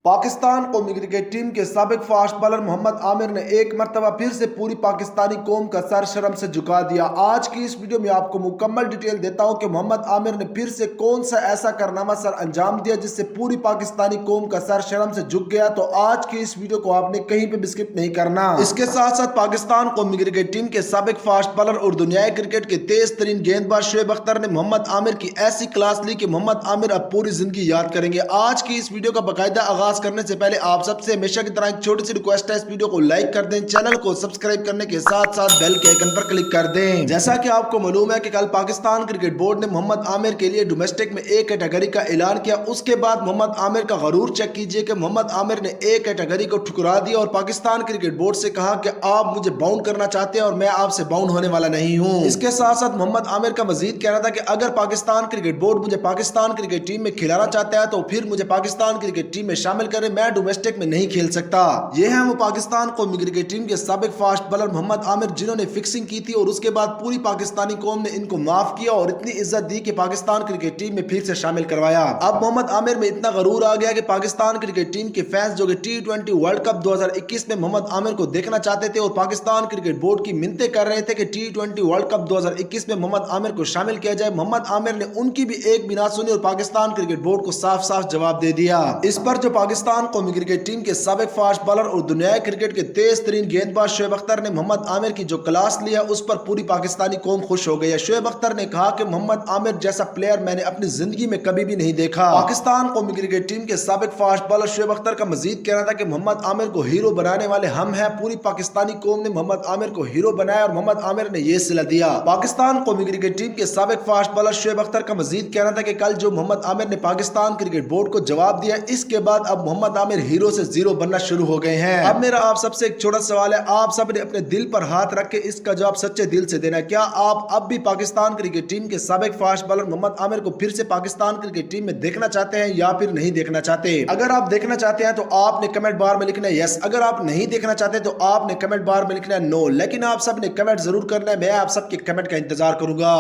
پاکستان قومی cricket team کے سابق فاسٹ بالر محمد عامر نے ایک مرتبہ پھر سے پوری پاکستانی قوم کا سر شرم سے جھکا دیا۔ آج کی اس ویڈیو میں آپ کو مکمل ڈیٹیل دیتا ہوں کہ محمد عامر نے پھر سے کون سا ایسا کارنامہ سر انجام دیا جس سے پوری پاکستانی قوم کا سر شرم سے جھک گیا۔ تو آج کی اس ویڈیو کو آپ نے کہیں پہ بھی سکپ نہیں کرنا۔ اس کے ساتھ ساتھ پاکستان قومی کرکٹ ٹیم کے سابق فاسٹ بالر اور دنیائے کرکٹ کے تیز ترین گیند باز شعیب اختر نے محمد عامر کی ایسی کلاس لی کہ محمد عامر اب پوری زندگی یاد کریں گے۔ آج کی اس ویڈیو کا باقاعدہ آغاز کرنے سے پہلے آپ سب سے ہمیشہ کی طرح ایک چھوٹی سی ریکویسٹ ہے، اس ویڈیو کو لائک کر دیں، چینل کو سبسکرائب کرنے کے ساتھ ساتھ بیل کے آئیکن پر کلک کر دیں۔ جیسا کہ آپ کو معلوم ہے کہ کل پاکستان کرکٹ بورڈ نے محمد عامر کے لیے ڈومیسٹک میں ایک کیٹیگری کا اعلان کیا۔ اس کے بعد محمد عامر کا غرور چیک کیجئے کہ محمد عامر نے ایک کیٹیگری کو ٹھکرا دیا اور پاکستان کرکٹ بورڈ سے کہا کہ آپ مجھے باؤنڈ کرنا چاہتے ہیں اور میں آپ سے باؤنڈ ہونے والا نہیں ہوں۔ اس کے ساتھ ساتھ محمد عامر کا مزید کہنا تھا کہ اگر پاکستان کرکٹ بورڈ مجھے پاکستان کرکٹ ٹیم میں کھلانا چاہتا ہے تو پھر مجھے پاکستان کرکٹ ٹیم میں شامل کرے، میں ڈومیسٹک میں نہیں کھیل سکتا۔ یہ ہیں وہ پاکستان قومی کرکٹ ٹیم کے سابق فاسٹ بالر محمد عامر جنہوں نے فکسنگ کی تھی اور اس کے بعد پوری پاکستانی قوم نے ان کو معاف کیا اور اتنی عزت دی کہ پاکستان کرکٹ ٹیم میں پھر سے شامل کروایا۔ اب محمد عامر میں اتنا غرور آ گیا کہ پاکستان کرکٹ ٹیم کے فینس جو کہ T20 ورلڈ کپ 2021 میں محمد عامر کو دیکھنا چاہتے تھے اور پاکستان کرکٹ بورڈ کی منتیں کر رہے تھے کہ T20 ورلڈ کپ 2021 میں محمد عامر کو شامل کیا جائے، محمد عامر نے ان کی بھی ایک بھی نہ سنی اور پاکستان کرکٹ بورڈ کو صاف صاف جواب دے دیا۔ اس پر جو پاکستان قومی کرکٹ ٹیم کے سابق فاسٹ بالر اور دنیائے کرکٹ کے تیز ترین گیند باز شعیب اختر نے محمد عامر کی جو کلاس لیا اس پر پوری پاکستانی قوم خوش ہو گئی ہے۔ شعیب اختر نے کہا کہ محمد عامر جیسا پلیئر میں نے اپنی زندگی میں کبھی بھی نہیں دیکھا۔ پاکستان قومی کرکٹ ٹیم کے سابق فاسٹ بالر شعیب اختر کا مزید کہنا تھا کہ محمد عامر کو ہیرو بنانے والے ہم ہیں، پوری پاکستانی قوم نے محمد عامر کو ہیرو بنایا اور محمد عامر نے یہ صلہ دیا۔ پاکستان قومی کرکٹ ٹیم کے سابق فاسٹ بالر شعیب اختر کا مزید کہنا تھا کہ کل جو محمد عامر نے پاکستان کرکٹ بورڈ کو جواب دیا، اس کے بعد اب محمد عامر ہیرو سے زیرو بننا شروع ہو گئے ہیں۔ اب میرا آپ سب سے ایک چھوٹا سوال ہے، آپ سب نے اپنے دل پر ہاتھ رکھ کے اس کا جواب سچے دل سے دینا ہے۔ کیا آپ اب بھی پاکستان کرکٹ ٹیم کے سابق فاسٹ بالر محمد عامر کو پھر سے پاکستان کرکٹ ٹیم میں دیکھنا چاہتے ہیں یا پھر نہیں دیکھنا چاہتے؟ اگر آپ دیکھنا چاہتے ہیں تو آپ نے کمنٹ بار میں لکھنا ہے یس، اگر آپ نہیں دیکھنا چاہتے تو آپ نے کمنٹ بار میں لکھنا ہے نو، لیکن آپ سب نے کمنٹ ضرور کرنا ہے، میں آپ سب کے کمنٹ کا انتظار کروں گا۔